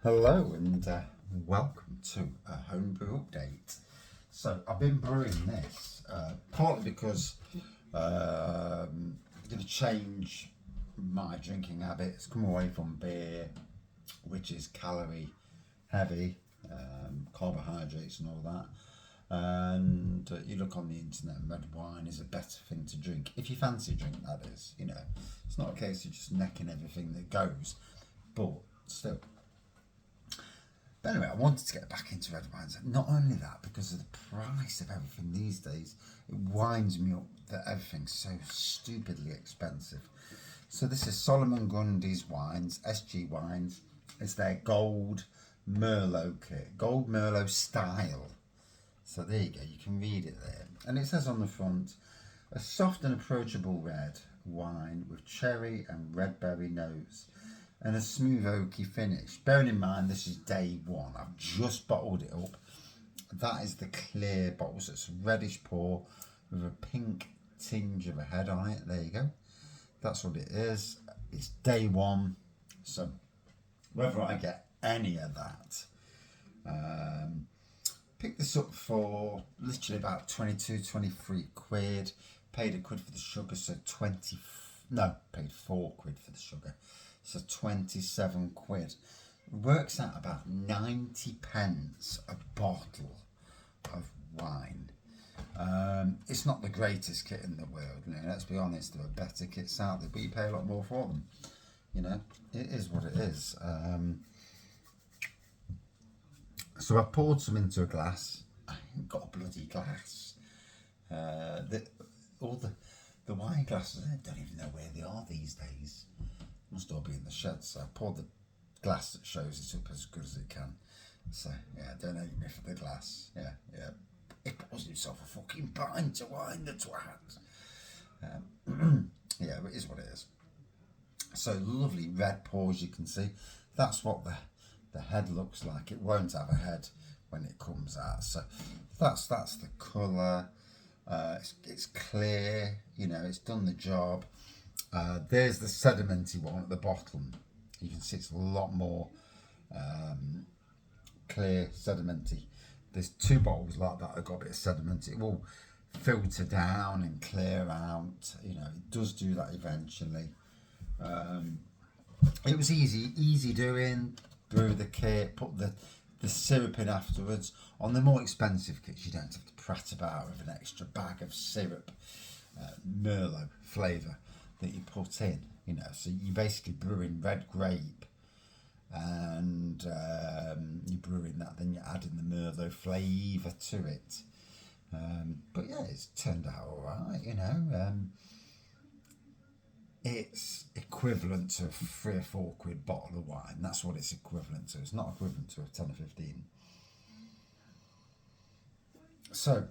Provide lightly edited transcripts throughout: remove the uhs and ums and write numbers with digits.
Hello and welcome to a homebrew update. So I've been brewing this partly because I'm going to change my drinking habits, come away from beer, which is calorie heavy, carbohydrates and all that. And you look on the internet and red wine is a better thing to drink. If you fancy a drink, that is, it's not a case of just necking everything that goes, but still. But anyway, I wanted to get back into red wines. Not only that, because of the price of everything these days, it winds me up that everything's so stupidly expensive. So this is Solomon Grundy's wines, SG Wines. It's their Gold Merlot kit, Gold Merlot style. So there you go, you can read it there. And it says on the front, a soft and approachable red wine with cherry and red berry notes and a smooth oaky finish. Bearing in mind this is day one, I've just bottled it up. That is the clear bottle, so it's a reddish pour with a pink tinge of a head on it. There you go, that's what it is. It's day one, so whether I get any of that, picked this up for literally about 22-23 quid. Paid a quid for the sugar, so paid 4 quid for the sugar, so 27 quid. Works out about 90 pence a bottle of wine. It's not the greatest kit in the world, let's be honest, there are better kits out there, but you pay a lot more for them. It is what it is. So I poured some into a glass. I ain't got a bloody glass. All the wine glasses, I don't even know where they are these days. Must all be in the shed. So I poured the glass that shows it up as good as it can. So yeah, don't hate me for the glass. Yeah. He pours himself a fucking pint of wine, the twat. Yeah, it is what it is. So lovely red pours, you can see. That's what the head looks like. It won't have a head when it comes out. So that's the colour. It's clear, it's done the job. There's the sedimenty one at the bottom. You can see it's a lot more clear, sedimenty. There's 2 bottles like that that got a bit of sediment. It will filter down and clear out. It does do that eventually. It was easy doing. Brew the kit, put the syrup in afterwards. On the more expensive kits, you don't have to prat about with an extra bag of syrup, Merlot flavour that you put in. So you basically brew in red grape, and you're brewing that, then you're adding the Merlot flavour to it. But yeah, it's turned out all right. It's equivalent to a 3 or 4 quid bottle of wine. That's what it's equivalent to. It's not equivalent to a 10 or 15. So,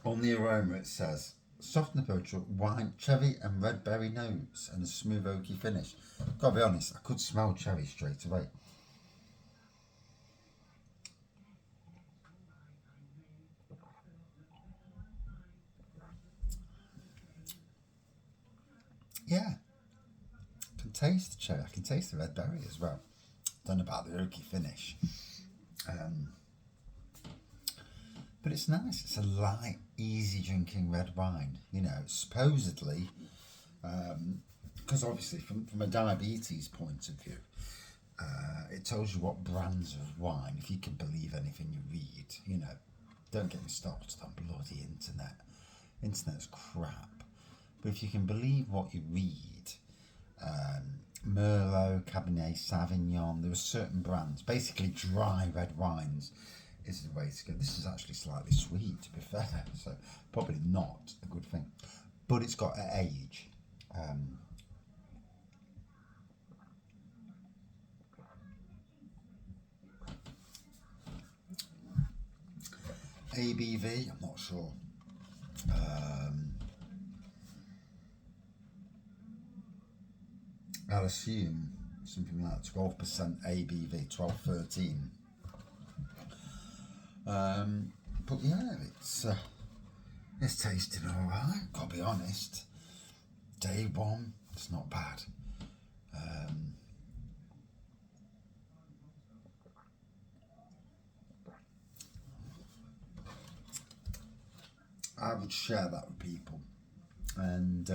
on the aroma it says, soft and approachable wine, cherry and red berry notes and a smooth oaky finish. Gotta be honest, I could smell cherry straight away. Yeah, I can taste the cherry. I can taste the red berry as well. Don't know about the oaky finish. But it's nice. It's a light, easy drinking red wine. Supposedly, because obviously from a diabetes point of view, it tells you what brands of wine, if you can believe anything you read. Don't get me started on bloody internet. Internet's crap. But if you can believe what you read, Merlot, Cabernet Sauvignon, there are certain brands, basically dry red wines is the way to go. This is actually slightly sweet, to be fair, so probably not a good thing. But it's got an age. ABV, I'm not sure. I'll assume something like 12% ABV, 12-13. But yeah, it's tasting all right. Gotta be honest. Day one, it's not bad. I would share that with people and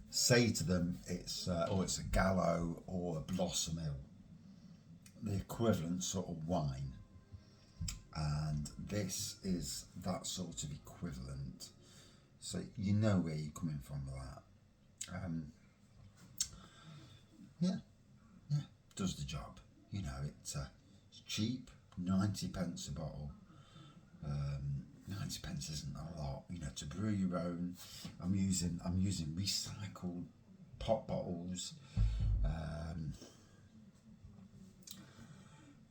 say to them it's a Gallo or a Blossom Ale, the equivalent sort of wine, and this is that sort of equivalent, so you know where you're coming from with that. Yeah, does the job. You know, it's cheap, 90p a bottle. 90p isn't a lot, you know, to brew your own. I'm using recycled pop bottles.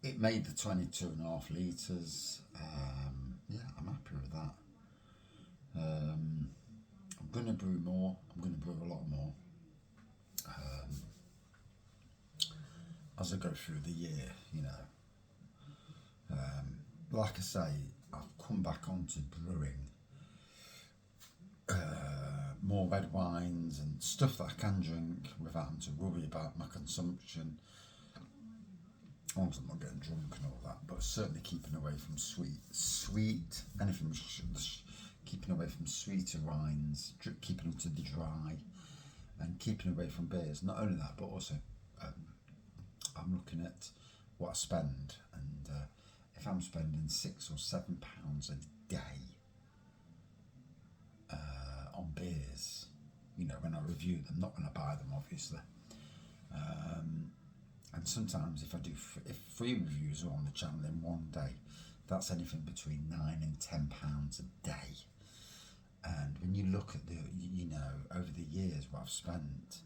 It made the 22.5 litres. Yeah, I'm happy with that. I'm going to brew more. I'm going to brew a lot more as I go through the year, you know. Like I say, I've come back onto brewing more red wines and stuff that I can drink without having to worry about my consumption. As long as I'm not getting drunk and all that, but certainly keeping away from sweet, anything, keeping away from sweeter wines, keeping them to the dry, and keeping away from beers. Not only that, but also I'm looking at what I spend, and if I'm spending £6 or £7 a day on beers, you know, when I review them, not when I buy them, obviously. And sometimes if free reviews are on the channel in one day, that's anything between £9 and £10 a day. And when you look at you know, over the years what I've spent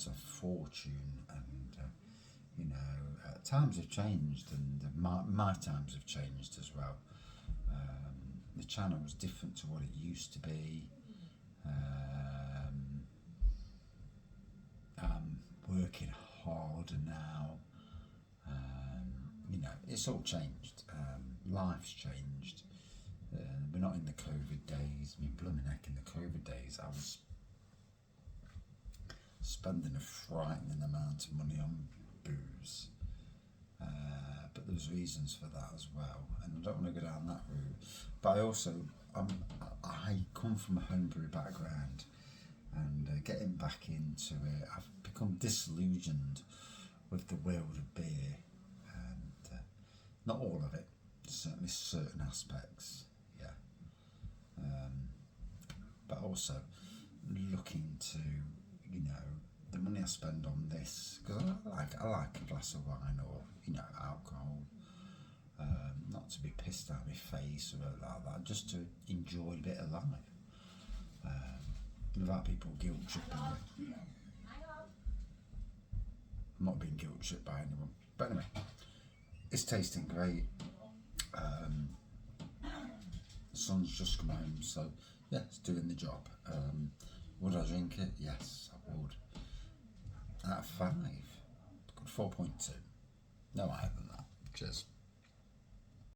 some fortune, and you know, times have changed, and my times have changed as well. The channel was different to what it used to be. I'm working harder now. You know, it's all changed. Life's changed. We're not in the COVID days. I mean, blooming heck, in the COVID days, I was spending a frightening amount of money on booze. But there's reasons for that as well, and I don't want to go down that route. But I come from a homebrew background, and getting back into it, I've become disillusioned with the world of beer, and not all of it, certainly certain aspects, yeah. But also looking to, you know, the money I spend on this, because I like a glass of wine or, you know, alcohol, not to be pissed out of my face or like that, just to enjoy a bit of life, without people guilt tripping me. I'm not being guilt tripped by anyone, but anyway, it's tasting great. The sun's just come home, so yeah, it's doing the job. Would I drink it? Yes, I would. Out of 5, 4.2. No higher than that. Cheers.